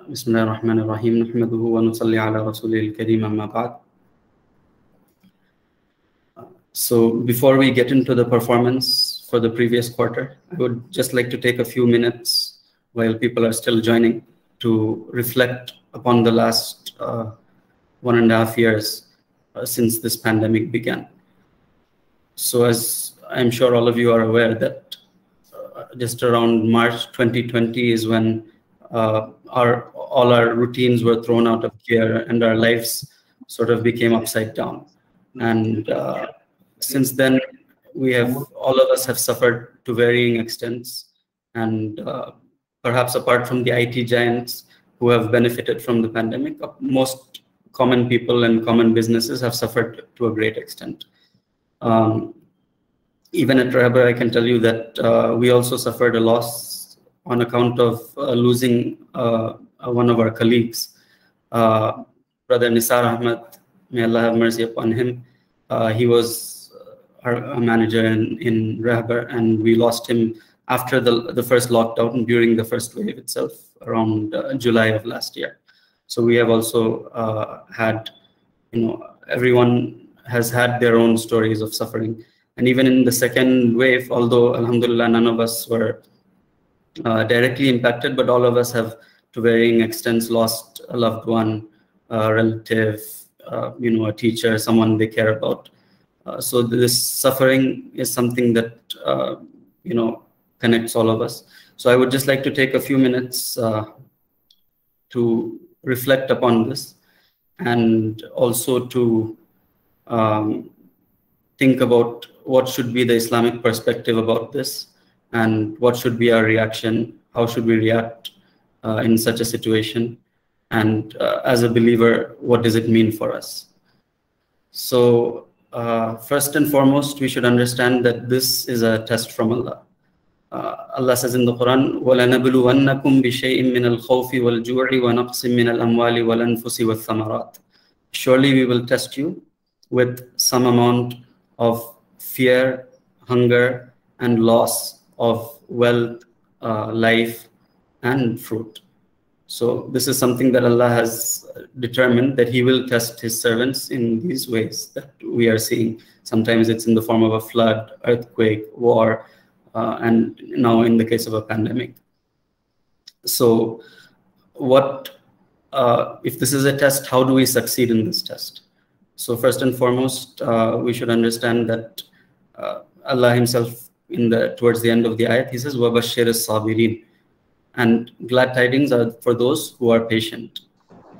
Bismillahirrahmanirrahim. Nahmaduhu wa nusalli ala rasulil kareem amma ba'd. So before we get into the performance for the previous quarter, I would just like to take a few minutes while people are still joining to reflect upon the last 1.5 years since this pandemic began. So as I'm sure all of you are aware that just around March 2020 is when all our routines were thrown out of gear and our lives sort of became upside down. And since then, all of us have suffered to varying extents. And perhaps apart from the IT giants who have benefited from the pandemic, most common people and common businesses have suffered to a great extent. Even at Rehaber, I can tell you that we also suffered a loss on account of losing one of our colleagues, Brother Nisar Ahmed. May Allah have mercy upon him. He was our manager in Rehaber, and we lost him after the first lockdown during the first wave itself, around July of last year. So we have also had, everyone has had their own stories of suffering. And even in the second wave, although alhamdulillah, none of us were directly impacted, but all of us have to varying extents lost a loved one, a relative, a teacher, someone they care about. So this suffering is something that, connects all of us. So I would just like to take a few minutes to reflect upon this, and also to think about what should be the Islamic perspective about this, and what should be our reaction, how should we react in such a situation, and as a believer, what does it mean for us? So first and foremost, we should understand that this is a test from Allah. Allah says in the Quran, وَلَنَبْلُوَنَّكُمْ بِشَيْءٍ مِّنَ الْخَوْفِ وَالْجُوعِ وَنَقْصٍ مِّنَ الْأَمْوَالِ وَالْأَنفُسِ وَالثَّمَرَاتِ. Surely we will test you with some amount of fear, hunger, and loss of wealth, life, and fruit. So this is something that Allah has determined that He will test His servants in these ways that we are seeing. Sometimes it's in the form of a flood, earthquake, war, and now in the case of a pandemic. So if this is a test, how do we succeed in this test? So first and foremost, we should understand that Allah Himself, towards the end of the ayat, He says, وَبَشِّرِ الصَّابِرِينَ. And glad tidings are for those who are patient.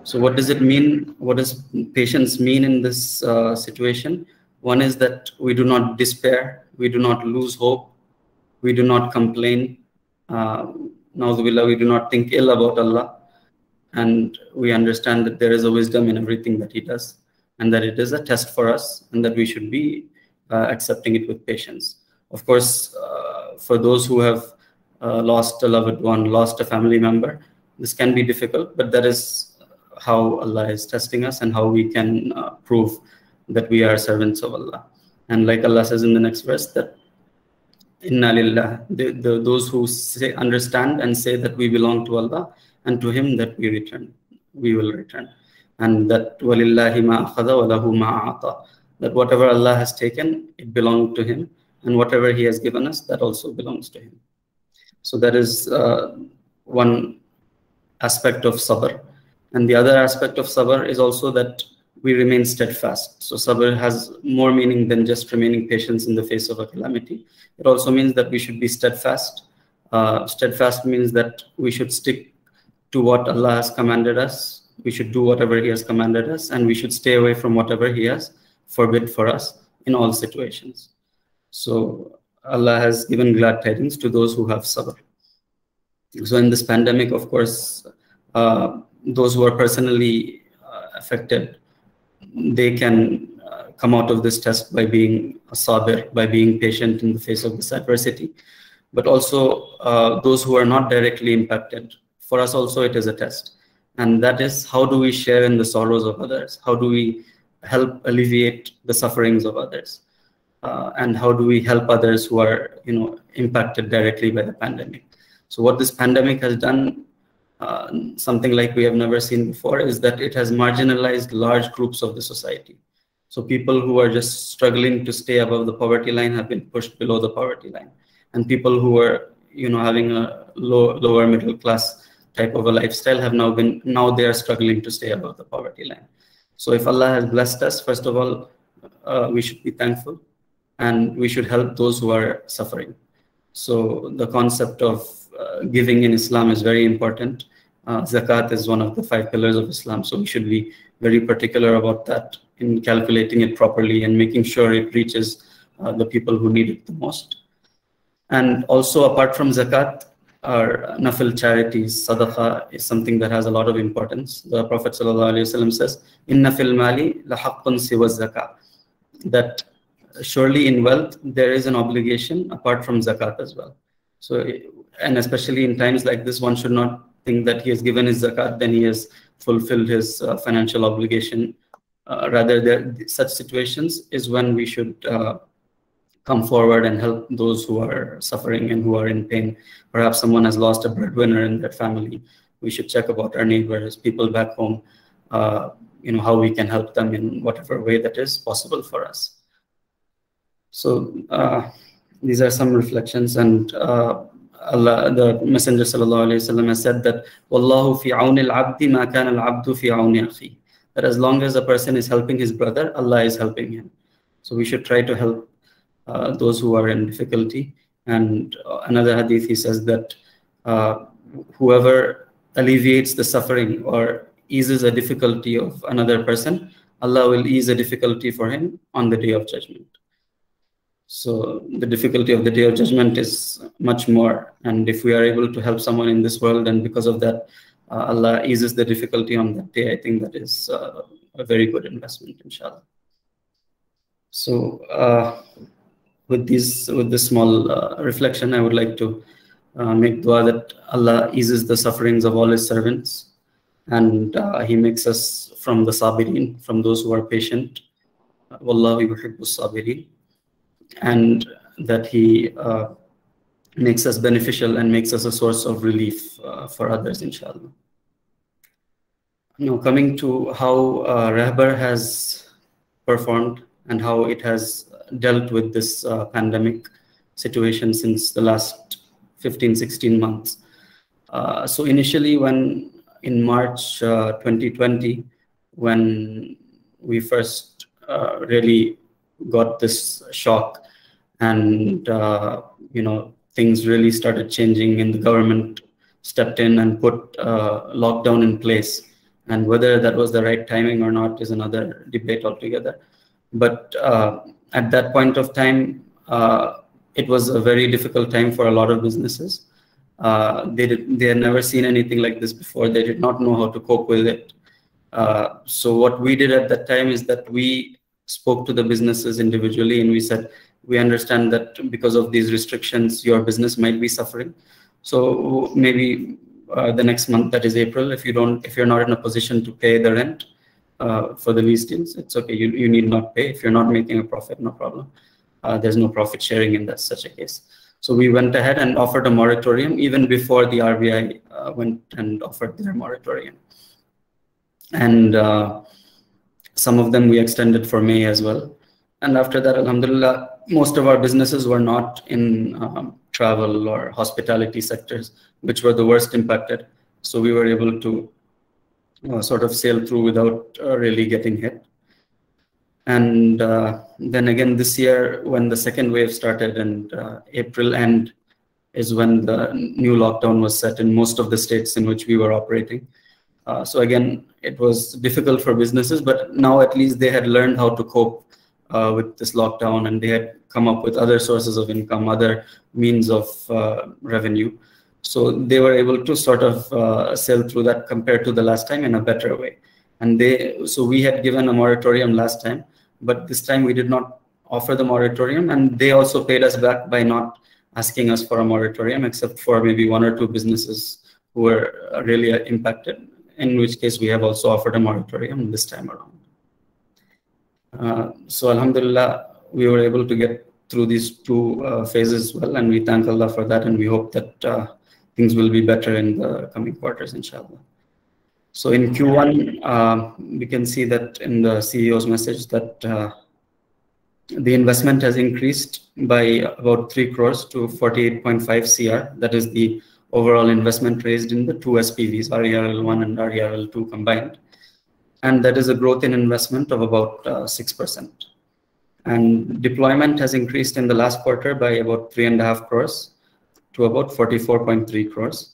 So what does it mean? What does patience mean in this situation? One is that we do not despair, we do not lose hope, we do not complain, na'udhu, we do not think ill about Allah, and we understand that there is a wisdom in everything that He does, and that it is a test for us, and that we should be accepting it with patience. Of course, for those who have lost a loved one, lost a family member, this can be difficult, but that is how Allah is testing us, and how we can prove that we are servants of Allah. And like Allah says in the next verse, that Inna lillah, those who understand and say that we belong to Allah, and to Him that we will return. And that walillahi ma akhadha wa lahu ma a'ata, that whatever Allah has taken, it belonged to Him, and whatever He has given us, that also belongs to Him. So that is one aspect of sabr. And the other aspect of sabr is also that we remain steadfast. So sabr has more meaning than just remaining patient in the face of a calamity. It also means that we should be steadfast. Steadfast means that we should stick to what Allah has commanded us. We should do whatever He has commanded us, and we should stay away from whatever He has forbid for us in all situations. So Allah has given glad tidings to those who have sabr. So in this pandemic, of course, those who are personally affected, they can come out of this test by being a sabir, by being patient in the face of this adversity. But also those who are not directly impacted, for us also it is a test. And that is, how do we share in the sorrows of others? How do we help alleviate the sufferings of others? And how do we help others who are impacted directly by the pandemic? So what this pandemic has done something like we have never seen before, is that it has marginalized large groups of the society. So people who are just struggling to stay above the poverty line have been pushed below the poverty line, and people who are, you know, having a lower middle class type of a lifestyle have now they are struggling to stay above the poverty line. So if Allah has blessed us, first of all, we should be thankful, and we should help those who are suffering. So the concept of giving in Islam is very important. Zakat is one of the 5 pillars of Islam, so we should be very particular about that in calculating it properly and making sure it reaches the people who need it the most. And also, apart from zakat, our nafil charities, sadaqah, is something that has a lot of importance. The Prophet ﷺ says, "Inna fil mali la haqqun siwa zakat," that surely in wealth there is an obligation apart from zakat as well. So, and especially in times like this, one should not think that he has given his zakat, then he has fulfilled his financial obligation. Rather, such situations is when we should come forward and help those who are suffering and who are in pain. Perhaps someone has lost a breadwinner in their family. We should check about our neighbors, people back home, you know, how we can help them in whatever way that is possible for us. So these are some reflections, and Allah, the Messenger ﷺ has said that "Wallahu fi auni al-abdi ma kana al-abdu fi auni akhi," that as long as a person is helping his brother, Allah is helping him. So we should try to help those who are in difficulty. And another hadith, he says that whoever alleviates the suffering or eases a difficulty of another person, Allah will ease a difficulty for him on the day of judgment. So the difficulty of the day of judgment is much more. And if we are able to help someone in this world, and because of that, Allah eases the difficulty on that day, I think that is a very good investment, inshallah. So with this small reflection, I would like to make dua that Allah eases the sufferings of all His servants, and He makes us from the sabirin, from those who are patient. Wallahu yuhibbu sabirin. And that He makes us beneficial and makes us a source of relief for others, inshallah. Now, coming to how Rahbar has performed and how it has dealt with this pandemic situation since the last 15-16 months. So initially, when in March 2020, when we first really got this shock, and you know, things really started changing, and the government stepped in and put lockdown in place, and whether that was the right timing or not is another debate altogether. But at that point of time, it was a very difficult time for a lot of businesses. They had never seen anything like this before. They did not know how to cope with it. So what we did at that time is that we spoke to the businesses individually, and we said, we understand that because of these restrictions, your business might be suffering. So maybe the next month, that is April, if you're not in a position to pay the rent for the lease deals, it's okay. You need not pay. If you're not making a profit, no problem. There's no profit sharing in that such a case. So we went ahead and offered a moratorium even before the RBI went and offered their moratorium. And some of them we extended for May as well. And after that, alhamdulillah, most of our businesses were not in travel or hospitality sectors, which were the worst impacted. So we were able to sort of sail through without really getting hit. And then again this year, when the second wave started, and April end is when the new lockdown was set in most of the states in which we were operating. So again, it was difficult for businesses, but now at least they had learned how to cope with this lockdown, and they had come up with other sources of income, other means of revenue. So they were able to sort of sail through that compared to the last time in a better way. And so we had given a moratorium last time, but this time we did not offer the moratorium, and they also paid us back by not asking us for a moratorium, except for maybe one or two businesses who were really impacted, in which case we have also offered a moratorium this time around. So alhamdulillah, we were able to get through these two phases well, and we thank Allah for that, and we hope that things will be better in the coming quarters, inshallah. So in Q1, we can see that in the CEO's message that the investment has increased by about 3 crores to 48.5 CR. That is the overall investment raised in the two SPVs, RERL1 and RERL2 combined. And that is a growth in investment of about 6%. And deployment has increased in the last quarter by about 3.5 crores to about 44.3 crores.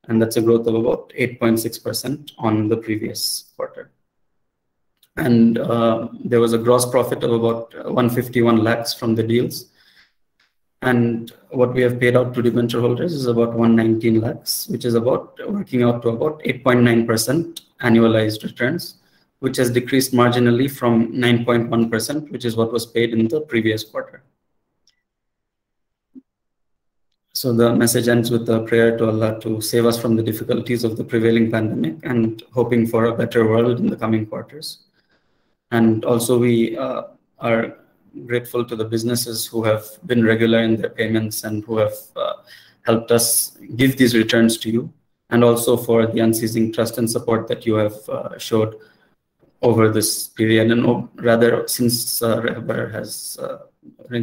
And that's a growth of about 8.6% on the previous quarter. And there was a gross profit of about 151 lakhs from the deals. And what we have paid out to debenture holders is about 119 lakhs, which is about working out to about 8.9% annualized returns, which has decreased marginally from 9.1%, which is what was paid in the previous quarter. So the message ends with a prayer to Allah to save us from the difficulties of the prevailing pandemic and hoping for a better world in the coming quarters. And also we are grateful to the businesses who have been regular in their payments and who have helped us give these returns to you, and also for the unceasing trust and support that you have showed over this period, and rather since Rahbar has,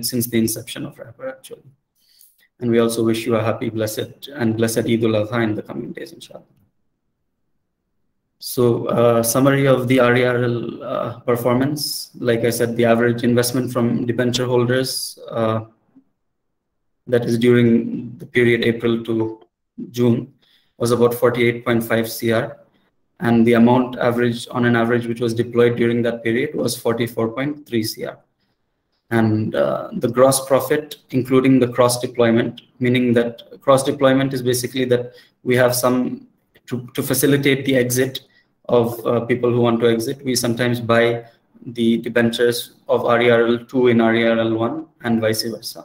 since the inception of Rahbar actually. And we also wish you a happy, blessed Eid al-Adha in the coming days, inshallah. So summary of the RERL performance. Like I said, the average investment from debenture holders, that is during the period April to June, was about 48.5 CR. And the amount average, on an average, which was deployed during that period was 44.3 CR. And the gross profit, including the cross deployment, meaning that cross deployment is basically that we have some, to facilitate the exit of people who want to exit, we sometimes buy the debentures of RERL2 in RERL1 and vice versa,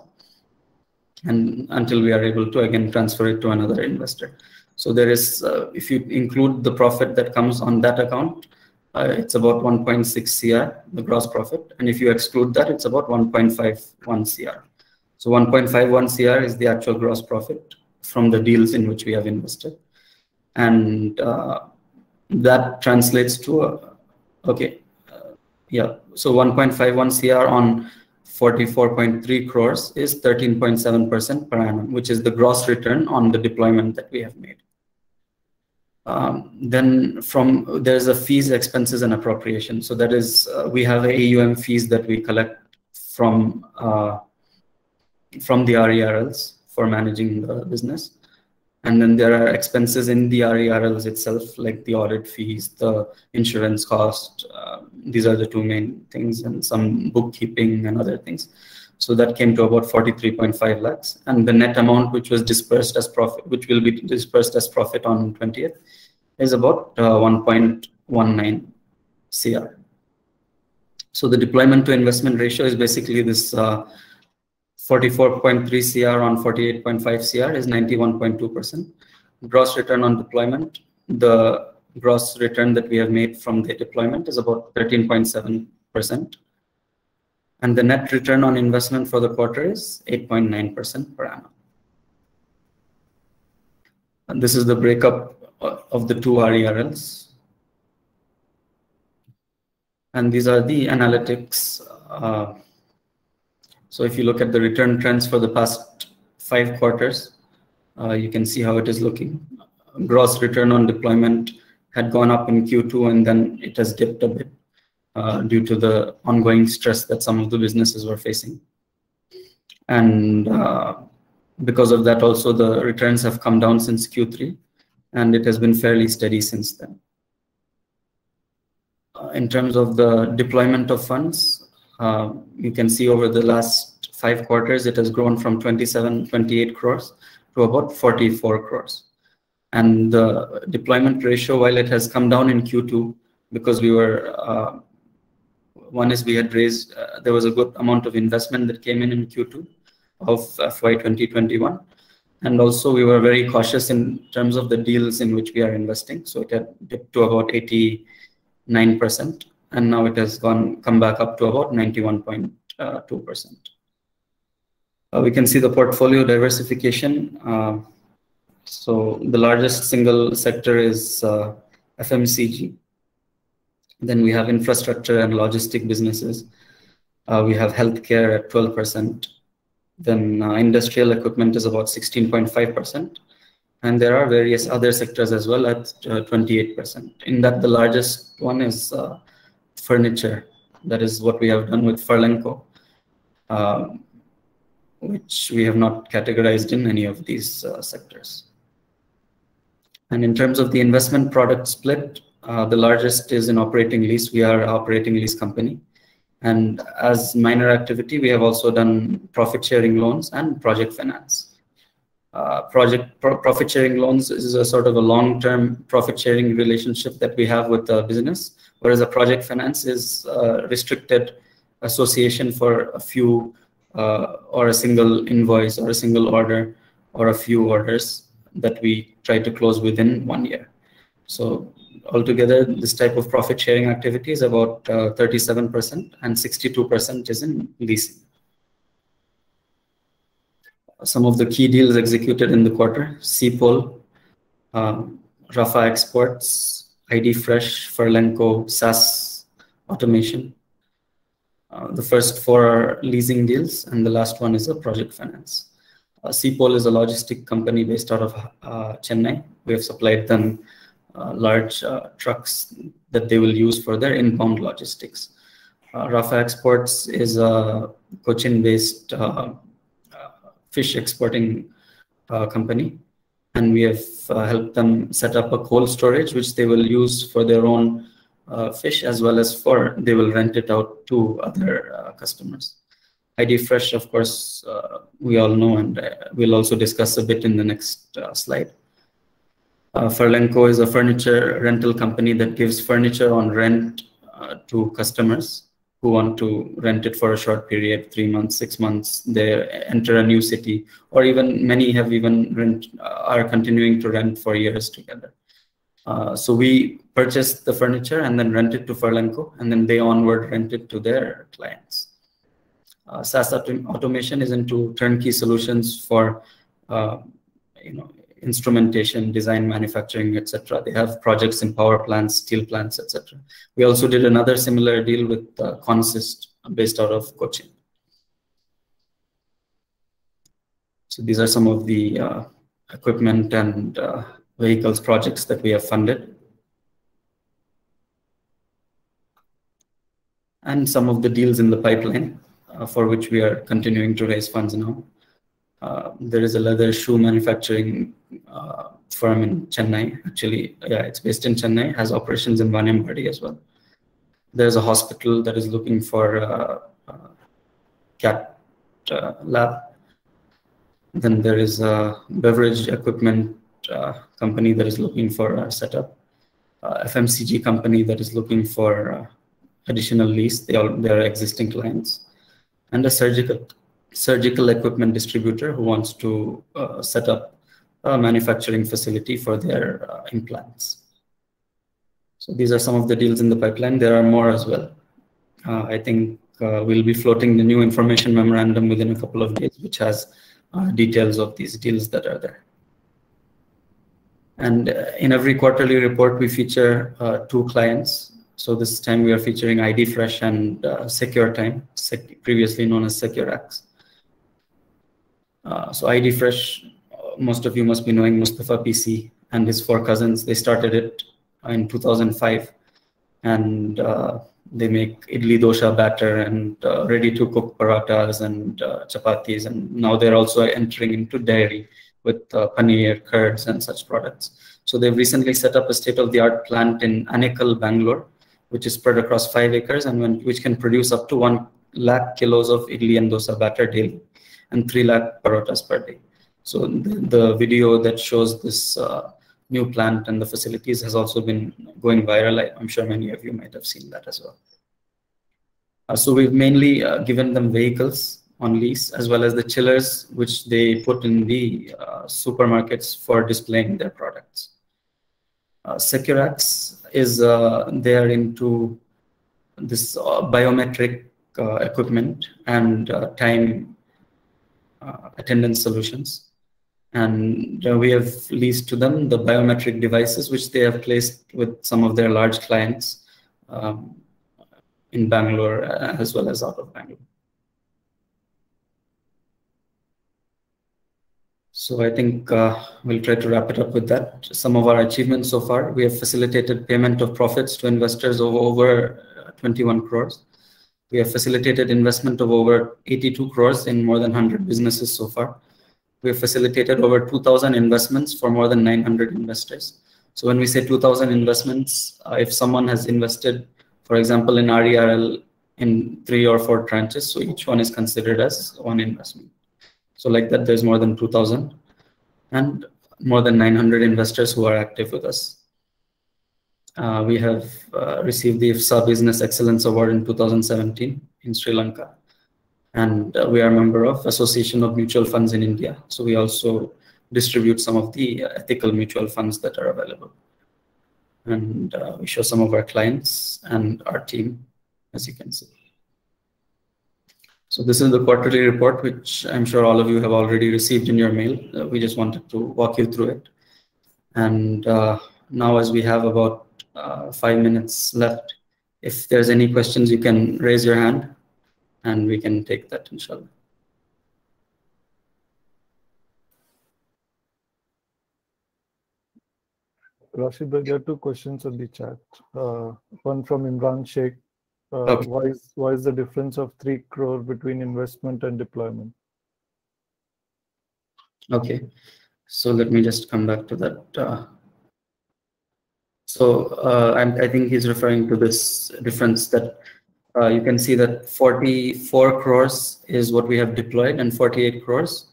and until we are able to again transfer it to another investor. So there is, if you include the profit that comes on that account, it's about 1.6 CR, the gross profit. And if you exclude that, it's about 1.51 CR. So 1.51 CR is the actual gross profit from the deals in which we have invested. And that translates to, yeah, so 1.51 CR on 44.3 crores is 13.7% per annum, which is the gross return on the deployment that we have made. Then there's a fees, expenses, and appropriation. So that is, we have AUM fees that we collect from the RERLs for managing the business. And then there are expenses in the RERLs itself, like the audit fees, the insurance cost. These are the two main things, and some bookkeeping and other things. So that came to about 43.5 lakhs. And the net amount which was dispersed as profit, which will be dispersed as profit on 20th, is about 1.19 CR. So the deployment to investment ratio is basically this 44.3 CR on 48.5 CR is 91.2%. Gross return on deployment, the gross return that we have made from the deployment is about 13.7%. And the net return on investment for the quarter is 8.9% per annum. And this is the breakup of the two RERLs. And these are the analytics. So if you look at the return trends for the past 5 quarters, you can see how it is looking. Gross return on deployment had gone up in Q2, and then it has dipped a bit due to the ongoing stress that some of the businesses were facing. And because of that, also the returns have come down since Q3, and it has been fairly steady since then. In terms of the deployment of funds, you can see over the last 5 quarters, it has grown from 28 crores to about 44 crores. And the deployment ratio, while it has come down in Q2, because we were, one is we had raised, there was a good amount of investment that came in Q2 of FY 2021. And also we were very cautious in terms of the deals in which we are investing. So it had dipped to about 89%. And now it has come back up to about 91.2%. We can see the portfolio diversification. So the largest single sector is FMCG. Then we have infrastructure and logistic businesses. We have healthcare at 12%. Then industrial equipment is about 16.5%. And there are various other sectors as well at 28%. In that, the largest one is furniture. That is what we have done with Furlenco, which we have not categorized in any of these sectors. And in terms of the investment product split, the largest is in operating lease. We are an operating lease company. And as minor activity, we have also done profit sharing loans and project finance. Profit sharing loans is a sort of a long-term profit sharing relationship that we have with the business, whereas a project finance is a restricted association for a few or a single invoice or a single order or a few orders that we try to close within 1 year. So altogether, this type of profit sharing activity is about 37% and 62% is in leasing. Some of the key deals executed in the quarter: CPOL, Rafa Exports, ID Fresh, Furlenco, SAS Automation. The first 4 are leasing deals, and the last one is a project finance. CPOL is a logistic company based out of Chennai. We have supplied them large trucks that they will use for their inbound logistics. Rafa Exports is a Cochin-based fish exporting company, and we have helped them set up a cold storage which they will use for their own fish, as well as they will rent it out to other customers. ID Fresh, of course, we all know, and we'll also discuss a bit in the next slide. Furlenco is a furniture rental company that gives furniture on rent to customers who want to rent it for a short period, 3 months, 6 months. They enter a new city, or even many have even are continuing to rent for years together. So we purchase the furniture and then rent it to Furlenco, and then they onward rent it to their clients. SAS Automation is into turnkey solutions for instrumentation, design, manufacturing, etc. They have projects in power plants, steel plants, etc. We also did another similar deal with Consist, based out of Cochin. So these are some of the equipment and vehicles projects that we have funded, and some of the deals in the pipeline for which we are continuing to raise funds now. There is a leather shoe manufacturing firm in Chennai. Actually, yeah, it's based in Chennai, has operations in Vanembadi as well. There's a hospital that is looking for a cat lab. Then there is a beverage equipment company that is looking for a setup. FMCG company that is looking for additional lease. They are existing clients. And a surgical equipment distributor who wants to set up a manufacturing facility for their implants. So these are some of the deals in the pipeline. There are more as well. I think we'll be floating the new information memorandum within a couple of days, which has details of these deals that are there. And in every quarterly report, we feature 2 clients. So this time we are featuring ID Fresh and SecureTime, previously known as SecureX. So ID Fresh, most of you must be knowing Mustafa PC and his 4 cousins. They started it in 2005, and they make idli dosha batter and ready-to-cook parathas and chapatis, and now they're also entering into dairy with paneer, curds, and such products. So they've recently set up a state-of-the-art plant in Anekal, Bangalore, which is spread across 5 acres and which can produce up to 1 lakh kilos of idli and dosa batter daily and 3 lakh parotas per day. So the video that shows this new plant and the facilities has also been going viral. I'm sure many of you might have seen that as well. So we've mainly given them vehicles on lease, as well as the chillers, which they put in the supermarkets for displaying their products. SecureX is there into this biometric equipment and time attendance solutions. And we have leased to them the biometric devices, which they have placed with some of their large clients in Bangalore as well as out of Bangalore. So I think we'll try to wrap it up with that. Some of our achievements so far: we have facilitated payment of profits to investors of over 21 crores. We have facilitated investment of over 82 crores in more than 100 businesses so far. We have facilitated over 2,000 investments for more than 900 investors. So when we say 2,000 investments, if someone has invested, for example, in RERL in 3 or 4 tranches, so each one is considered as one investment. So like that, there's more than 2,000 and more than 900 investors who are active with us. We have received the IFSA Business Excellence Award in 2017 in Sri Lanka. And we are a member of Association of Mutual Funds in India. So we also distribute some of the ethical mutual funds that are available. And we show some of our clients and our team, as you can see. So this is the quarterly report, which I'm sure all of you have already received in your mail. We just wanted to walk you through it. And now, as we have about 5 minutes left, if there's any questions, you can raise your hand and we can take that, inshallah. Rashid, there are 2 questions in the chat. One from Imran Sheikh. Okay. Why is the difference of 3 crore between investment and deployment? Okay, so let me just come back to that. I think he's referring to this difference that you can see that 44 crores is what we have deployed and 48 crores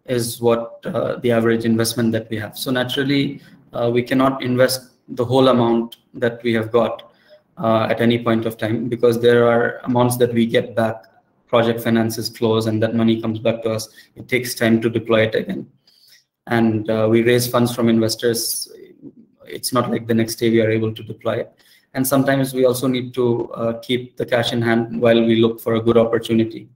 is what the average investment that we have. So naturally, we cannot invest the whole amount that we have got at any point of time, because there are amounts that we get back, project finances close, and that money comes back to us. It takes time to deploy it again. And we raise funds from investors. It's not like the next day we are able to deploy it. And sometimes we also need to keep the cash in hand while we look for a good opportunity.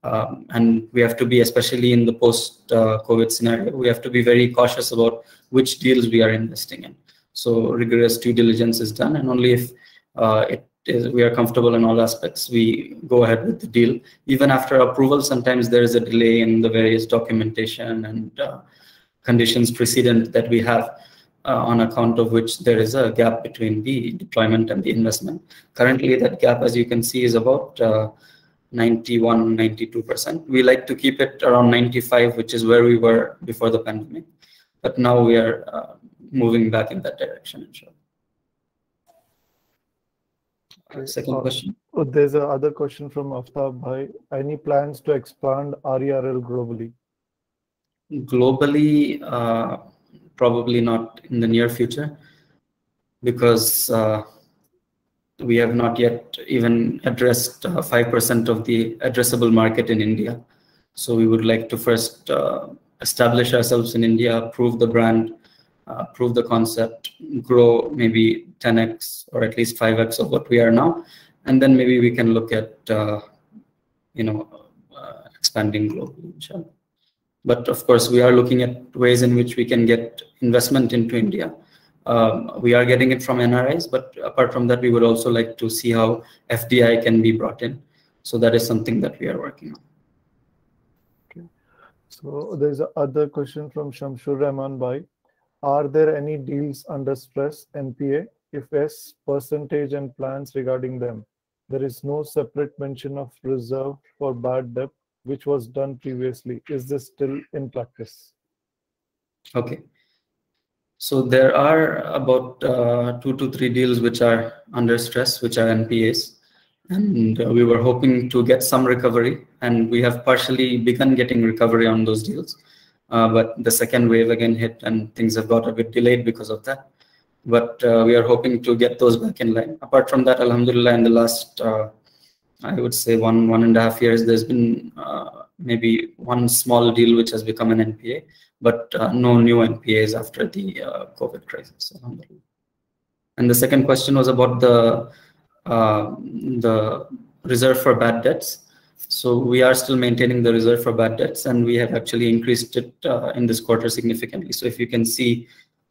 And we have to be, especially in the post-COVID scenario, we have to be very cautious about which deals we are investing in. So rigorous due diligence is done, and only if we are comfortable in all aspects, we go ahead with the deal. Even after approval, sometimes there is a delay in the various documentation and conditions precedent that we have, on account of which there is a gap between the deployment and the investment. Currently, that gap, as you can see, is about 91, 92%. We like to keep it around 95, which is where we were before the pandemic. But now we are moving back in that direction, inshallah. Second question. There's another question from Aftab Bhai. Any plans to expand RERL globally? Globally, probably not in the near future, because we have not yet even addressed 5% of the addressable market in India. So we would like to first establish ourselves in India, prove the brand, prove the concept, grow maybe 10x or at least 5x of what we are now, and then maybe we can look at expanding globally, inshallah. But of course, we are looking at ways in which we can get investment into India. We are getting it from NRIs, but apart from that, we would also like to see how FDI can be brought in. So that is something that we are working on. Okay. So there's another question from Shamshur Rahman Bhai. Are there any deals under stress, NPA? If yes, percentage and plans regarding them. There is no separate mention of reserve for bad debt, which was done previously. Is this still in practice? Okay. So there are about 2 to 3 deals which are under stress, which are NPAs. And we were hoping to get some recovery, and we have partially begun getting recovery on those deals. But the second wave again hit, and things have got a bit delayed because of that. But we are hoping to get those back in line. Apart from that, alhamdulillah, in the last, I would say 1.5 years, there's been maybe one small deal which has become an NPA, but no new NPAs after the COVID crisis, alhamdulillah. And the second question was about the reserve for bad debts. So we are still maintaining the reserve for bad debts, and we have actually increased it in this quarter significantly. So if you can see,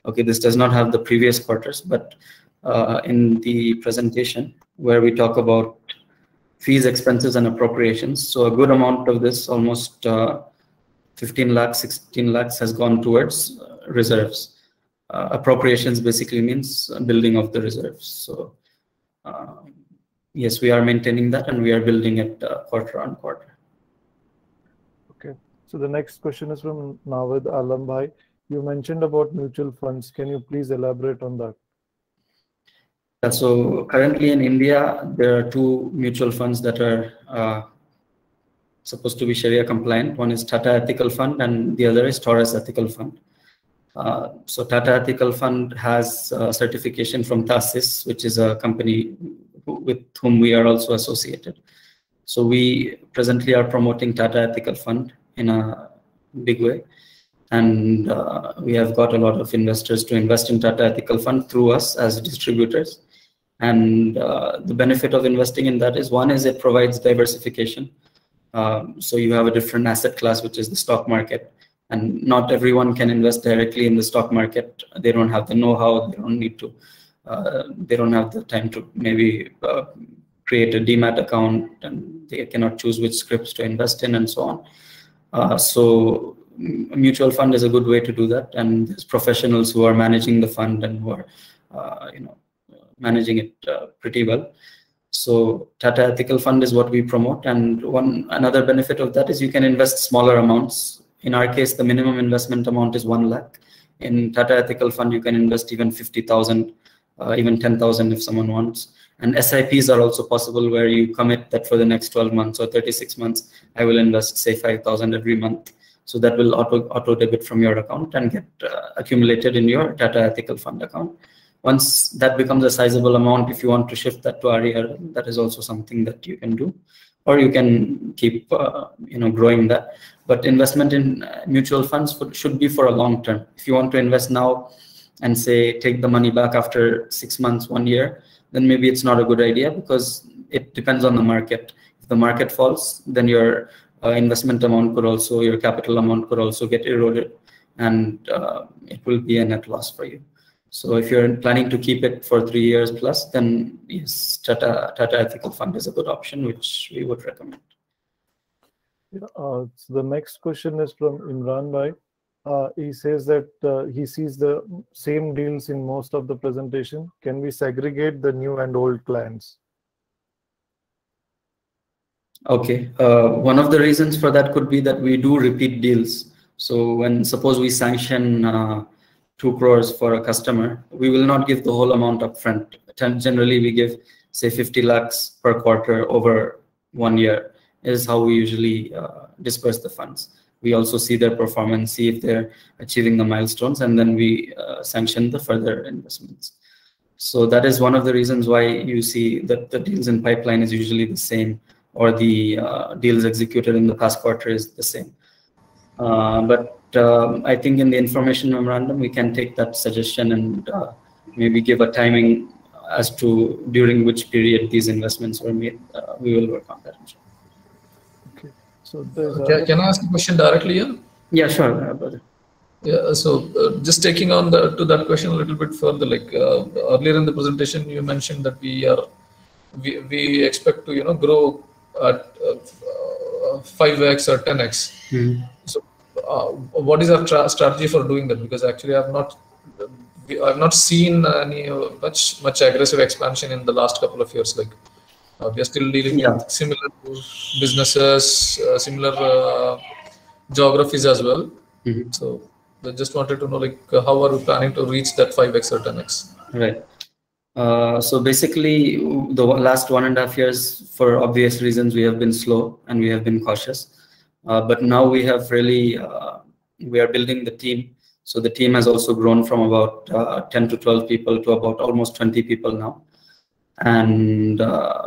okay, this does not have the previous quarters, but in the presentation where we talk about fees, expenses, and appropriations, so a good amount of this, almost 15 lakhs, 16 lakhs has gone towards reserves. Appropriations basically means building of the reserves. So yes, we are maintaining that, and we are building it quarter on quarter. Okay. So the next question is from Nawad Alam Bhai. You mentioned about mutual funds. Can you please elaborate on that? Yeah, so currently in India, there are two mutual funds that are supposed to be Sharia compliant. One is Tata Ethical Fund, and the other is Taurus Ethical Fund. So Tata Ethical Fund has certification from TASIS, which is a company with whom we are also associated. So we presently are promoting Tata Ethical Fund in a big way. And we have got a lot of investors to invest in Tata Ethical Fund through us as distributors. And the benefit of investing in that is, one is it provides diversification. So you have a different asset class, which is the stock market. And not everyone can invest directly in the stock market. They don't have the know-how. They don't need to. They don't have the time to maybe create a demat account, and they cannot choose which scripts to invest in, and so on. So a mutual fund is a good way to do that. And there's professionals who are managing the fund and who are, managing it pretty well. So Tata Ethical Fund is what we promote. And another benefit of that is you can invest smaller amounts. In our case, the minimum investment amount is 1 lakh. In Tata Ethical Fund, you can invest even 50,000, even 10,000 if someone wants. And SIPs are also possible, where you commit that for the next 12 months or 36 months, I will invest, say, 5,000 every month. So that will auto debit from your account and get accumulated in your Tata Ethical Fund account. Once that becomes a sizable amount, if you want to shift that to RER, that is also something that you can do, or you can keep growing that. But investment in mutual funds should be for a long term. If you want to invest now and say take the money back after 6 months, 1 year, then maybe it's not a good idea, because it depends on the market. If the market falls, then your investment amount could also, your capital amount could also get eroded, and it will be a net loss for you. So if you're planning to keep it for 3 years plus, then yes, Tata Ethical Fund is a good option, which we would recommend. Yeah, so the next question is from Imran Bhai. He says that he sees the same deals in most of the presentation. Can we segregate the new and old clients? Okay. One of the reasons for that could be that we do repeat deals. So suppose we sanction 2 crores for a customer, we will not give the whole amount up front. Generally, we give, say, 50 lakhs per quarter over 1 year is how we usually disperse the funds. We also see their performance, see if they're achieving the milestones, and then we sanction the further investments. So that is one of the reasons why you see that the deals in pipeline is usually the same, or the deals executed in the past quarter is the same. But I think in the information memorandum, we can take that suggestion and maybe give a timing as to during which period these investments were made. We will work on that. Okay. So there's can I ask a question directly here? Yeah, sure, brother. Yeah. So just taking on to that question a little bit further, like earlier in the presentation, you mentioned that we expect to grow at 5x or 10x. Mm-hmm. So what is our strategy for doing that? Because actually I've not seen any much aggressive expansion in the last couple of years. Like we are still dealing with similar businesses, similar geographies as well. Mm-hmm. So I just wanted to know, like, how are we planning to reach that 5x or 10x? Right. So basically, the last 1.5 years, for obvious reasons, we have been slow and we have been cautious. But now we have really, we are building the team. So the team has also grown from about 10 to 12 people to about almost 20 people now. And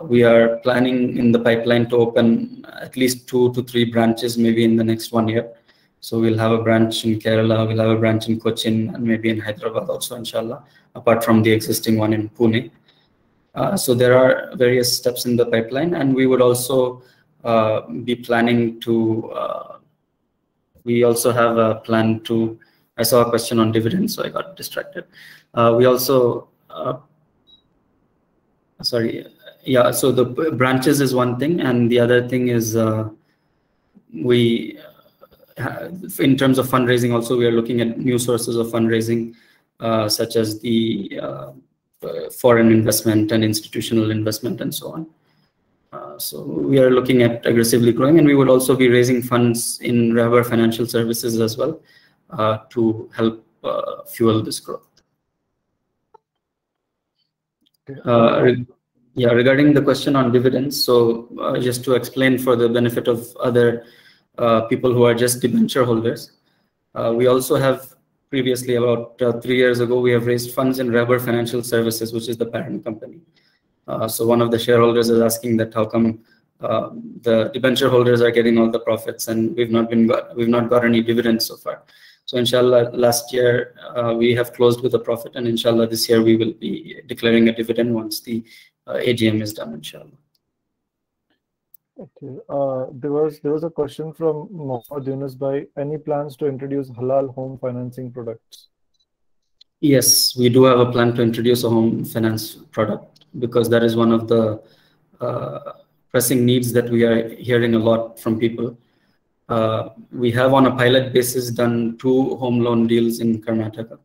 we are planning in the pipeline to open at least 2 to 3 branches, maybe in the next 1 year. So we'll have a branch in Kerala, we'll have a branch in Cochin, and maybe in Hyderabad also, inshallah, apart from the existing one in Pune. So there are various steps in the pipeline, and we would also be planning to, we also have a plan to, I saw a question on dividends, so I got distracted. We also, sorry, yeah, so the branches is one thing, and the other thing is we, in terms of fundraising also, we are looking at new sources of fundraising, such as the foreign investment and institutional investment and so on. So we are looking at aggressively growing, and we would also be raising funds in Rehbar Financial Services as well to help fuel this growth. Yeah, regarding the question on dividends, so just to explain for the benefit of other people who are just debenture holders, we also have previously, about 3 years ago, we have raised funds in Rehbar Financial Services, which is the parent company. So one of the shareholders is asking that how come the debenture holders are getting all the profits and we've not got any dividends so far. So inshallah, last year we have closed with a profit, and inshallah this year we will be declaring a dividend once the AGM is done, inshallah. Okay. There was a question from Mohammad Yunus by any plans to introduce halal home financing products? Yes, we do have a plan to introduce a home finance product, because that is one of the pressing needs that we are hearing a lot from people. We have on a pilot basis done 2 home loan deals in Karnataka,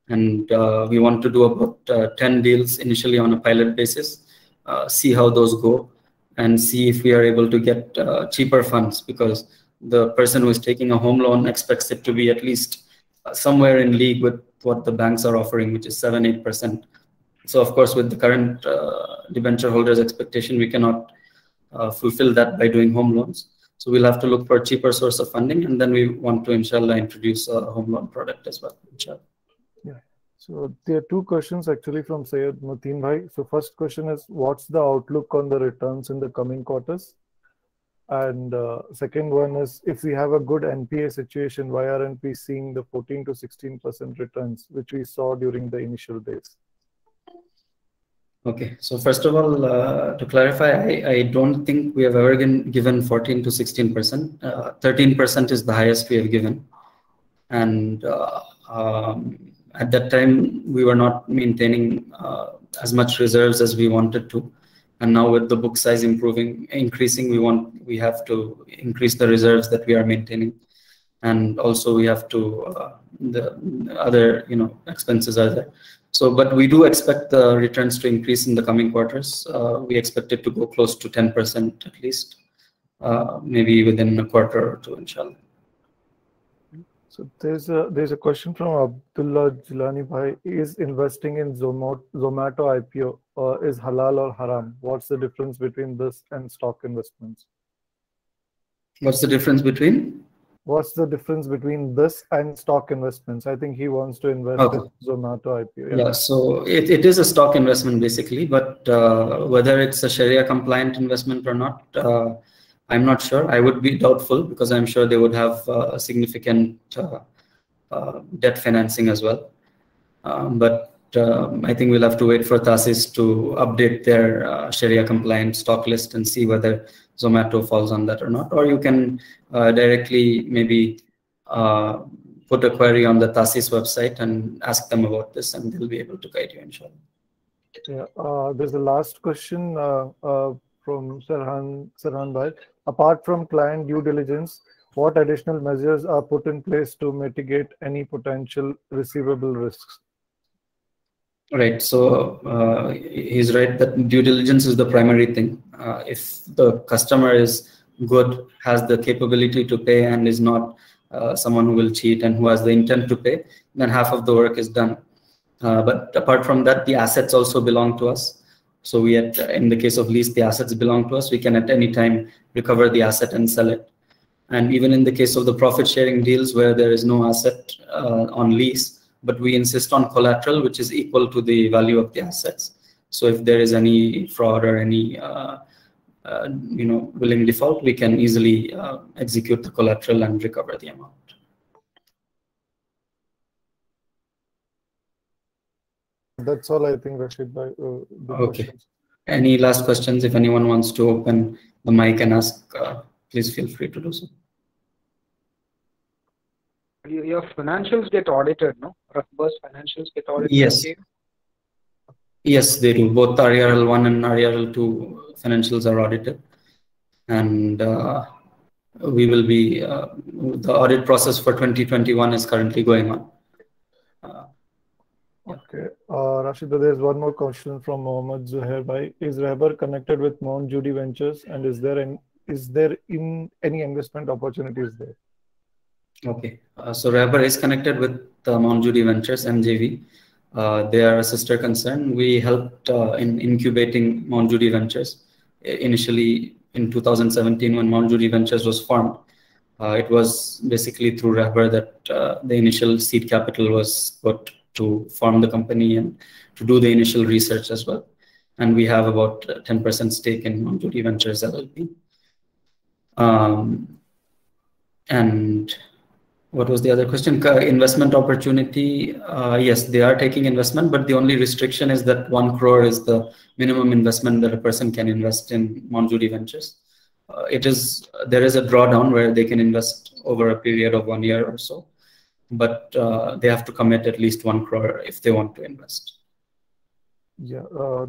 and we want to do about 10 deals initially on a pilot basis, see how those go, and see if we are able to get cheaper funds, because the person who is taking a home loan expects it to be at least somewhere in league with what the banks are offering, which is 7-8%. So of course, with the current debenture holders expectation, we cannot fulfill that by doing home loans. So we'll have to look for a cheaper source of funding, and then we want to, inshallah, introduce a home loan product as well, inshallah. Yeah. So there are 2 questions actually from Syed Mateen Bhai. So first question is, what's the outlook on the returns in the coming quarters? And second one is, if we have a good NPA situation, why aren't we seeing the 14 to 16% returns, which we saw during the initial days? Okay, so first of all, to clarify, I don't think we have ever been given 14 to 16%. 13% is the highest we have given. And at that time, we were not maintaining as much reserves as we wanted to. And now with the book size increasing, we have to increase the reserves that we are maintaining. And also we have to, the other, expenses are there. So, but we do expect the returns to increase in the coming quarters. We expect it to go close to 10% at least, maybe within a quarter or 2, inshallah. So there's a question from Abdullah Jilani Bhai. Is investing in Zomato IPO is halal or haram? What's the difference between this and stock investments? What's the difference between? What's the difference between this and stock investments? I think he wants to invest in Zomato IPO. Yeah, so it is a stock investment basically, but whether it's a Sharia compliant investment or not, I'm not sure. I would be doubtful, because I'm sure they would have significant debt financing as well. But I think we'll have to wait for TASIS to update their Sharia compliant stock list and see whether Zomato falls on that or not. Or you can directly maybe put a query on the TASIS website and ask them about this, and they'll be able to guide you, inshallah. Yeah, there's a last question from Sarhan Bhai. Apart from client due diligence, what additional measures are put in place to mitigate any potential receivable risks? Right. So he's right that due diligence is the primary thing. If the customer is good, has the capability to pay, and is not someone who will cheat and who has the intent to pay, then half of the work is done. But apart from that, the assets also belong to us. So in the case of lease, the assets belong to us. We can at any time recover the asset and sell it. And even in the case of the profit sharing deals where there is no asset on lease, but we insist on collateral, which is equal to the value of the assets. So if there is any fraud or any willing default, we can easily execute the collateral and recover the amount. That's all, I think, Rashid Bhai. Okay. Any last questions? If anyone wants to open the mic and ask, please feel free to do so. Your financials get audited, no? Rahbar's financials get audited. Yes. Yes, they do. Both RERL 1 and RERL 2 financials are audited. And we will be, the audit process for 2021 is currently going on. Okay. Rashid, there's one more question from Mohammed Zuhair Bhai. Is Rahbar connected with Mount Judy Ventures, and is there any investment opportunities there? Okay. So Rahbar is connected with Mount Judy Ventures, MJV. They are a sister concern. We helped in incubating Mount Judy Ventures initially in 2017 when Mount Judy Ventures was formed. It was basically through Rahbar that the initial seed capital was put to form the company and to do the initial research as well. And we have about 10% stake in Mount Judy Ventures LLP. And what was the other question? Investment opportunity. Yes, they are taking investment, but the only restriction is that 1 crore is the minimum investment that a person can invest in Mount Judy Ventures. There is a drawdown where they can invest over a period of 1 year or so, but they have to commit at least 1 crore if they want to invest. Yeah,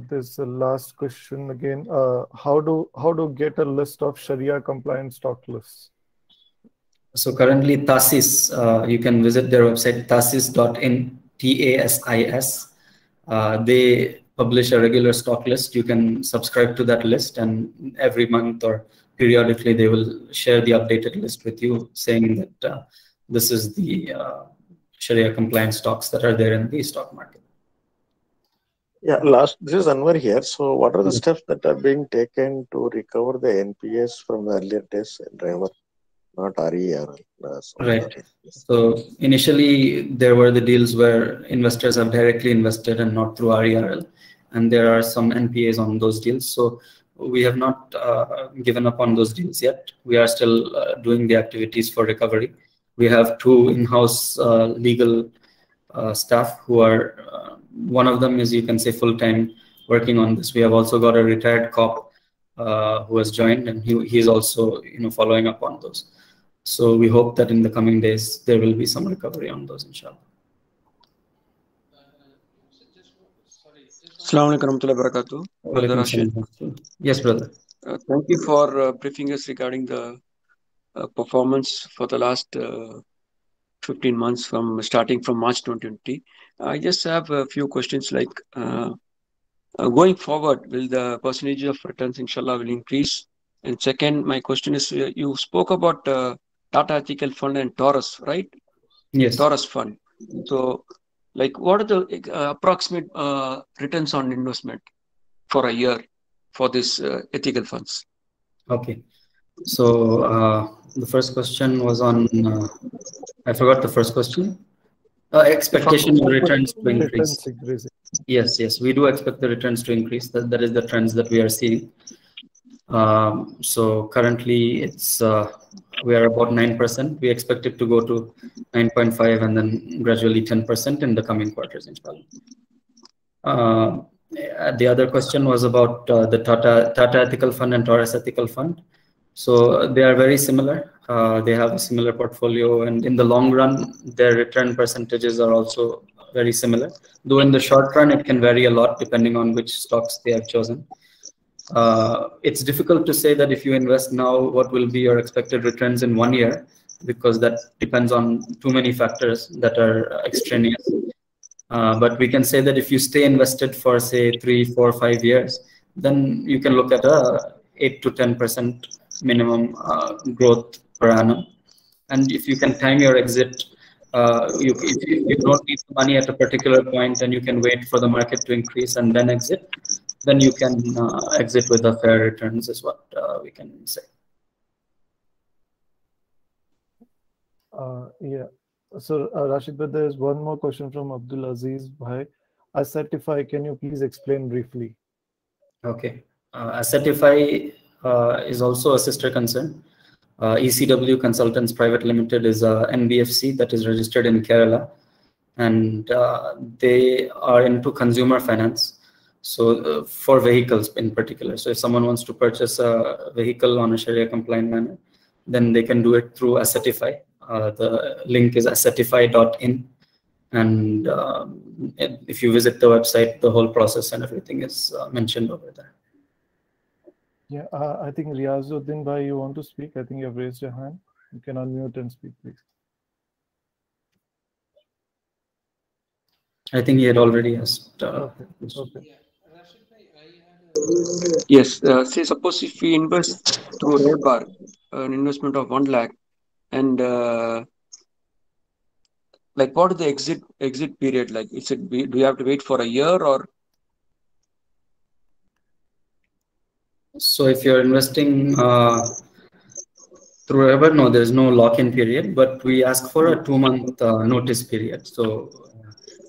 there's a last question again. How do get a list of Sharia compliant stock lists? So currently TASIS, you can visit their website, tasis.in, TASIS. They publish a regular stock list. You can subscribe to that list, and every month or periodically they will share the updated list with you, saying that this is the Sharia compliant stocks that are there in the stock market. Yeah, this is Anwar here. So what are the steps that are being taken to recover the NPS from the earlier days in Rahbar? Not RERL. Right. So initially there were the deals where investors have directly invested and not through RERL, and there are some NPAs on those deals. So we have not given up on those deals yet. We are still doing the activities for recovery. We have 2 in-house legal staff who are, one of them is, you can say, full-time working on this. We have also got a retired cop who has joined, and he is also following up on those. So we hope that in the coming days there will be some recovery on those, inshallah. Assalamu alaikum warahmatullahi wabarakatuh. Yes, brother. Thank you for briefing us regarding the performance for the last 15 months starting from March 2020. I just have a few questions like going forward, will the percentage of returns inshallah will increase? And second, my question is, you spoke about Tata Ethical Fund and Taurus, right? Yes. Taurus Fund. So, like, what are the approximate returns on investment for a year for these ethical funds? Okay. So the first question was on, I forgot the first question. Expectation of returns to increase. Yes, we do expect the returns to increase. That is the trends that we are seeing. So currently it's we are about 9%. We expect it to go to 9.5 and then gradually 10% in the coming quarters, inshallah. The other question was about the Tata Ethical Fund and Taurus Ethical Fund. So they are very similar. They have a similar portfolio, and in the long run, their return percentages are also very similar. Though in the short run, it can vary a lot depending on which stocks they have chosen. It's difficult to say that if you invest now, what will be your expected returns in 1 year, because that depends on too many factors that are extraneous. But we can say that if you stay invested for, say, 3, 4, 5 years, then you can look at a 8 to 10% minimum growth per annum. And if you can time your exit, if you don't need the money at a particular point and you can wait for the market to increase and then exit, then you can exit with a fair returns, is what we can say. Yeah. So Rashid, but there is one more question from Abdul Aziz Bhai. Assetify, can you please explain briefly? Okay. Assetify is also a sister concern. ECW Consultants Private Limited is a NBFC that is registered in Kerala, and they are into consumer finance. So they are very similar to So for vehicles in particular, so if someone wants to purchase a vehicle on a Sharia compliant manner, then they can do it through Assetify. The link is assetify.in, and if you visit the website, the whole process and everything is mentioned over there. Yeah, I think Riazuddin Bhai, you want to speak? I think you have raised your hand. You can unmute and speak, please. I think he had already asked. Okay. Yes, say suppose if we invest through Redbar, an investment of 1 lakh, and like what is the exit period like? Do you have to wait for a year or? So if you're investing through Redbar, no, there's no lock-in period, but we ask for a 2-month notice period. So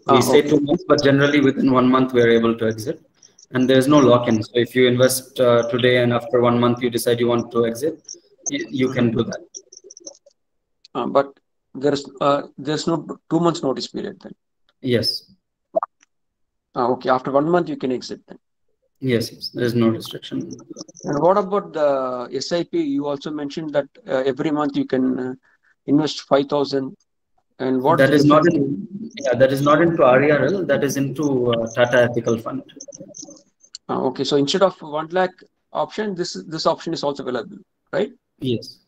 we say 2 months, but generally within 1 month we are able to exit. And there's no lock-in. So if you invest today and after 1 month you decide you want to exit, you can do that. But there's no 2 months notice period then. Yes. Okay. After 1 month you can exit then. Yes. There's no restriction. And what about the SIP? You also mentioned that every month you can invest 5,000. And what that is not in, that is not into RERL. That is into Tata Ethical Fund. Okay, so instead of 1 lakh option, this option is also available, right? Yes.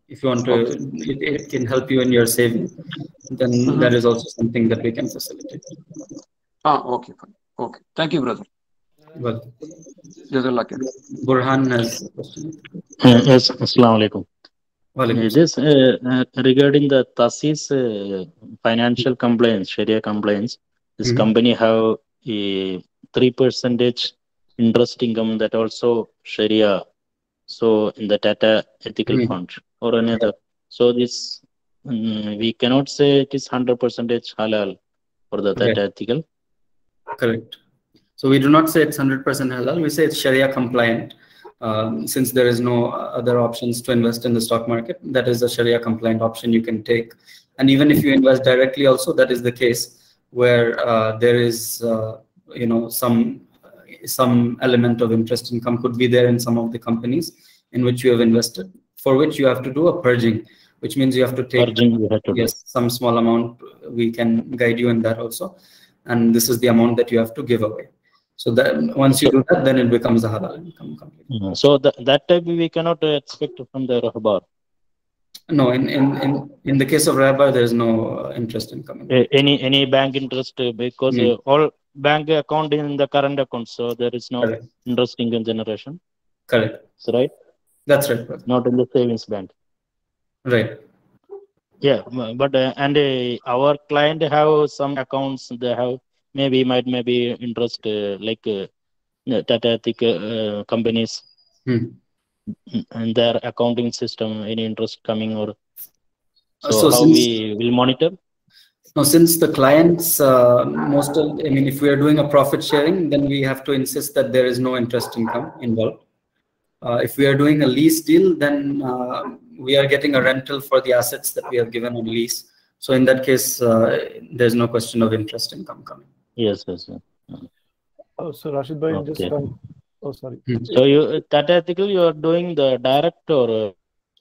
If you want to, it can help you in your saving. Then that is also something that we can facilitate. Okay, fine. Okay, thank you, brother. Well, Burhan has a question. Yes, Assalamu alaikum. This regarding the TASIS financial compliance, Sharia compliance, this company have a 3% interest income that also Sharia. So in the Tata Ethical Fund or another. So this we cannot say it is 100% halal for the Tata Ethical. Correct. So we do not say it's 100% halal. We say it's Sharia compliant. Since there is no other options to invest in the stock market, that is a Sharia compliant option you can take. And even if you invest directly also, that is the case where there is, some element of interest income could be there in some of the companies in which you have invested, for which you have to do a purging, which means you have to take some small amount. We can guide you in that also. And this is the amount that you have to give away. So that once you do that, then it becomes a halal income completely. So that type we cannot expect from the Rahbar. No, in the case of Rahbar, there is no interest income. Any bank interest because all bank account in the current account, so there is no interest income generation. Correct. That's right. That's right, brother. Not in the savings bank. Right. Yeah, but and our client have some accounts. They have maybe interest like Tata Ethical companies and their accounting system. Any interest coming or so how we will monitor? No, since the clients if we are doing a profit sharing, then we have to insist that there is no interest income involved. If we are doing a lease deal, then we are getting a rental for the assets that we have given on lease. So in that case, there's no question of interest income coming. Yes. Oh, so Rashid bhai, just sorry. So you Tata Ethical, you are doing the direct or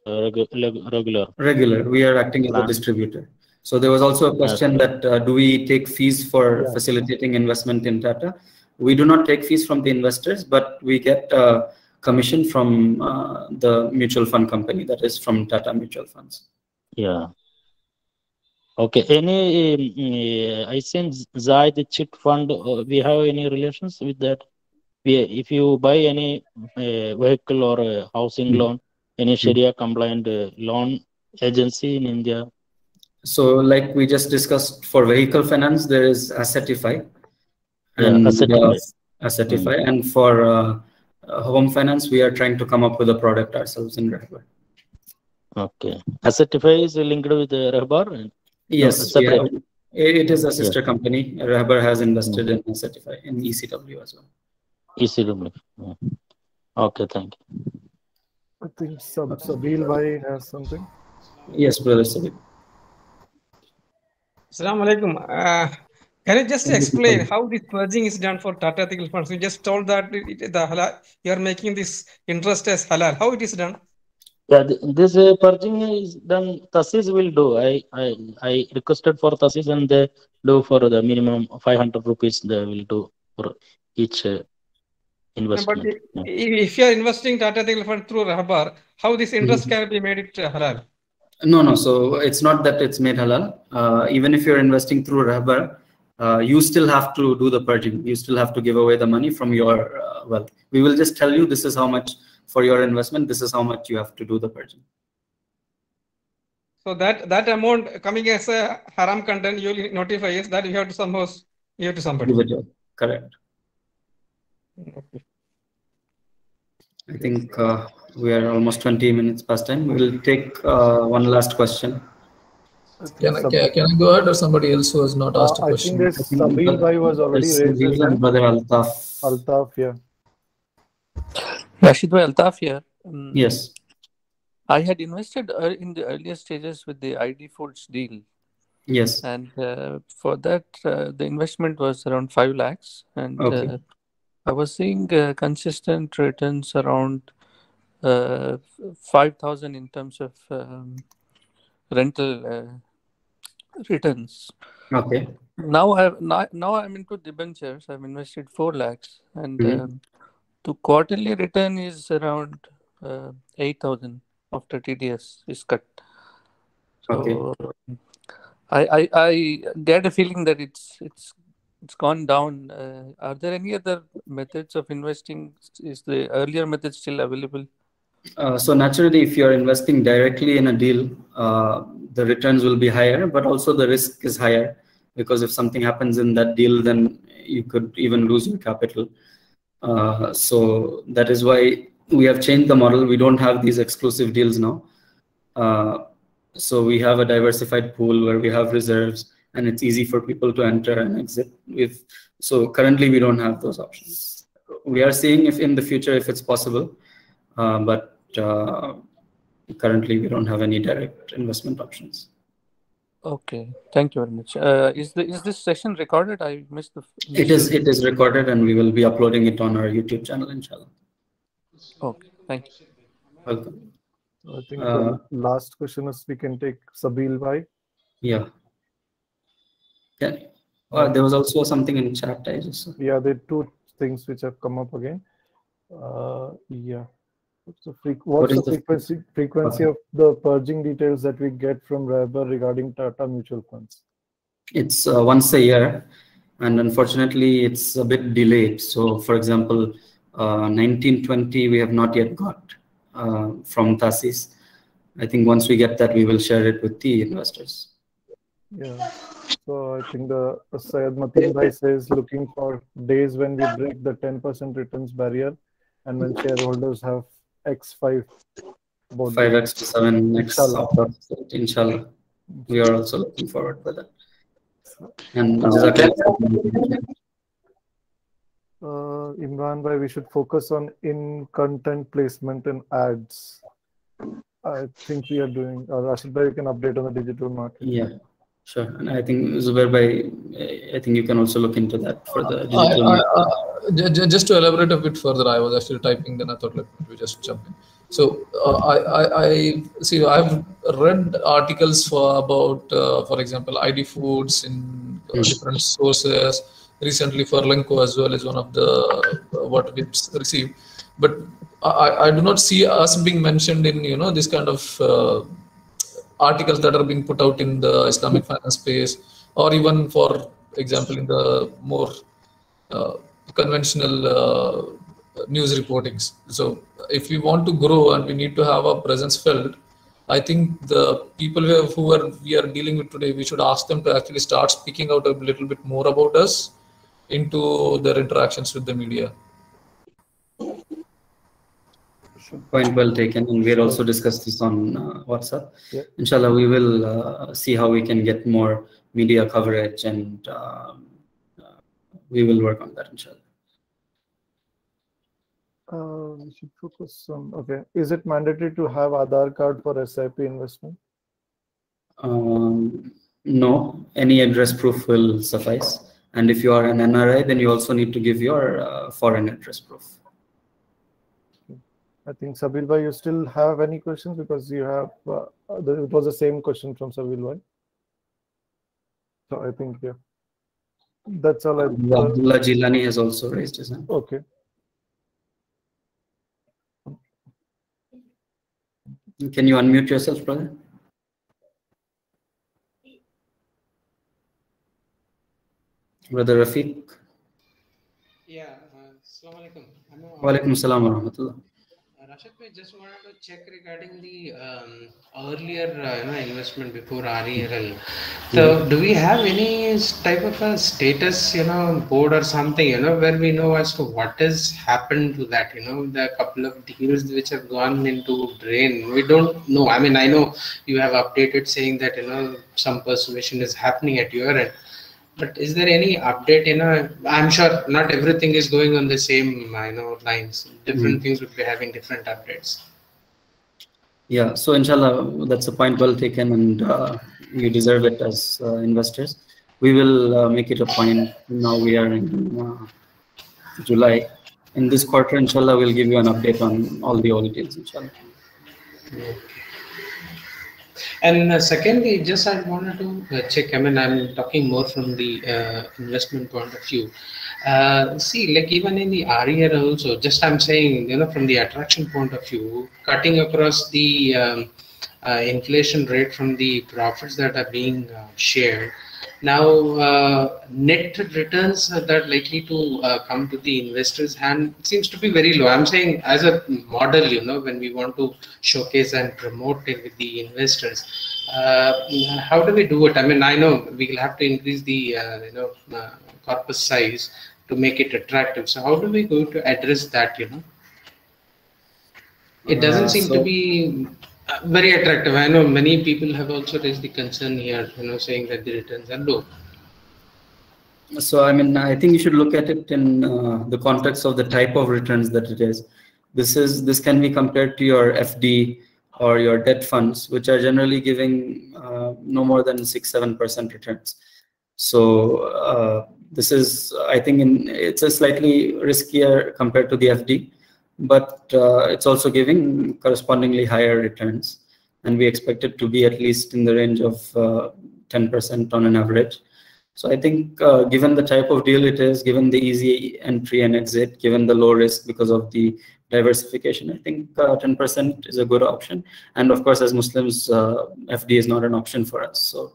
regular? Regular. We are acting as a distributor. So there was also a question that do we take fees for facilitating investment in Tata? We do not take fees from the investors, but we get commission from the mutual fund company, that is from Tata Mutual Funds. Yeah. Okay. Any I think Zaid Chit Fund, we have any relations with that? If you buy any vehicle or a housing loan, any Sharia compliant loan agency in India? So like we just discussed, for vehicle finance, there is Assetify. And Assetify. And for home finance, we are trying to come up with a product ourselves in Rahbar. Okay. Assetify is linked with Rahbar? Yes, it is a sister company. Rahbar has invested in Assetify, in ECW as well. ECW. Okay, thank you. I think Sabil bhai has something. Yes, brother Sabil. Assalamu alaikum. Can you just explain how this purging is done for Tata Ethical Funds? You just told that the halal, you are making this interest as halal. How it is done? Yeah, this purging is done. TASIS will do. I requested for TASIS and they do for the minimum 500 rupees. They will do for each investment. But if you are investing Tata Ethical Fund through Rahbar, how this interest can be made it halal? No. So it's not that it's made halal. Even if you're investing through Rahbar, you still have to do the purging. You still have to give away the money from your wealth. We will just tell you this is how much for your investment. This is how much you have to do the purging. So that amount coming as a haram content, you will notify us that you have to somehow give to somebody. Correct. Okay. I think we are almost 20 minutes past time. We will take one last question. Can I go ahead, or somebody else who has not asked a question? I think this Sabir Bhai was already raised his hand. Brother Altaf. Altaf, yeah. Rashid Bhai, Altaf here. Yes. I had invested in the earlier stages with the ID Foods deal. Yes. And for that, the investment was around 5 lakhs. And okay. I was seeing consistent returns around 5,000 in terms of rental returns. Okay. Now I'm into debentures. I've invested 4 lakhs. And the quarterly return is around 8,000 after TDS is cut. So okay. I get a feeling that it's gone down. Are there any other methods of investing? Is the earlier method still available? So naturally, if you're investing directly in a deal, the returns will be higher, but also the risk is higher, because if something happens in that deal, then you could even lose your capital. So that is why we have changed the model. We don't have these exclusive deals now. So we have a diversified pool where we have reserves, and it's easy for people to enter and exit with. So currently we don't have those options. We are seeing if in the future, if it's possible, but currently we don't have any direct investment options. Okay, thank you very much. Is this session recorded? I missed the. It is recorded, and we will be uploading it on our YouTube channel, inshallah. Okay, thank you. Welcome. I think the last question is we can take Sabil Bhai. Yeah. There was also something in chat. I just saw. Yeah, there are 2 things which have come up again. Yeah. What's the frequency of the purging details that we get from Rahbar regarding Tata mutual funds? It's once a year, and unfortunately it's a bit delayed. So for example, 1920 we have not yet got from TASIS. I think once we get that, we will share it with the investors. Yeah. So I think the Syed Mateen Bhai says looking for days when we break the 10% returns barrier, and when shareholders have X5. 5x to 7x. Inshallah. We are also looking forward for that. And Imran Bhai, we should focus on in-content placement and ads. I think we are doing. Rashid Bhai, you can update on the digital market. Yeah, sure. And I think Zubair Bhai, I think you can also look into that for the digital market. Just to elaborate a bit further, I was actually typing, then I thought let me just jump in. So I see. I've read articles about, for example, ID Foods in different sources. Recently, Furlenco as well is one of the what we've received, but I do not see us being mentioned in this kind of articles that are being put out in the Islamic finance space, or even, for example, in the more conventional news reportings. So if we want to grow and we need to have a presence felt, I think the people we are dealing with today, we should ask them to actually start speaking out a little bit more about us into their interactions with the media. Point well taken, and we'll also discuss this on WhatsApp. Yeah. Inshallah, we will see how we can get more media coverage, and we will work on that, inshallah. We should focus on, okay. Is it mandatory to have Aadhaar card for SIP investment? No, any address proof will suffice. And if you are an NRI, then you also need to give your foreign address proof. I think Sabil bhai, you still have any questions, because you have it was the same question from Sabil bhai. So I think, yeah, that's all. Abdullah Jilani has also raised his hand. Okay. Can you unmute yourself, brother? Brother Rafiq. Yeah, Assalamu alaikum. Wa alaikum salam wa rahmatullah. Rashid, I just wanted to check regarding the earlier investment before RERL. So, do we have any type of a status, board or something, where we know as to what has happened to that? The couple of deals which have gone into drain. We don't know. I mean, I know you have updated saying that some persuasion is happening at your end. But is there any update? I'm sure not everything is going on the same lines. Different things would be having different updates. Yeah, so inshallah, that's a point well taken, and you deserve it as investors. We will make it a point. Now we are in July. In this quarter, inshallah, we'll give you an update on all the old deals, inshallah. Okay. And secondly, just I wanted to check. I mean, I'm talking more from the investment point of view. See, like even in the RER also, just I'm saying, from the attraction point of view, cutting across the inflation rate from the profits that are being shared. Now, net returns that are likely to come to the investors' hand seems to be very low. I'm saying as a model, when we want to showcase and promote it with the investors, how do we do it? I mean, I know we will have to increase the corpus size to make it attractive. So how do we go to address that? It doesn't seem to be very attractive. I know many people have also raised the concern here, saying that the returns are low. So, I mean, I think you should look at it in the context of the type of returns that it is. This can be compared to your FD or your debt funds, which are generally giving no more than 6-7% returns. So this is, I think, it's a slightly riskier compared to the FD, but it's also giving correspondingly higher returns, and we expect it to be at least in the range of 10% on an average. So I think given the type of deal it is, given the easy entry and exit, given the low risk because of the diversification, I think 10% is a good option. And of course, as Muslims, FD is not an option for us. So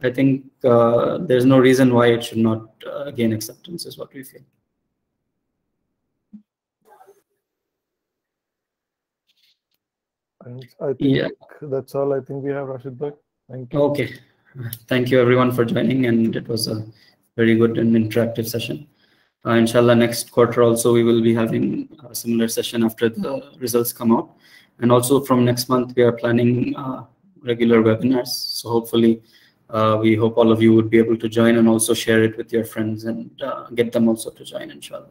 I think there's no reason why it should not gain acceptance, is what we feel. And I think that's all I think we have, Rashid bhai. Thank you. Okay. Thank you everyone for joining, and it was a very good and interactive session. Inshallah, next quarter also we will be having a similar session after the results come out. And also from next month, we are planning regular webinars. So hopefully, we hope all of you would be able to join and also share it with your friends and get them also to join, inshallah.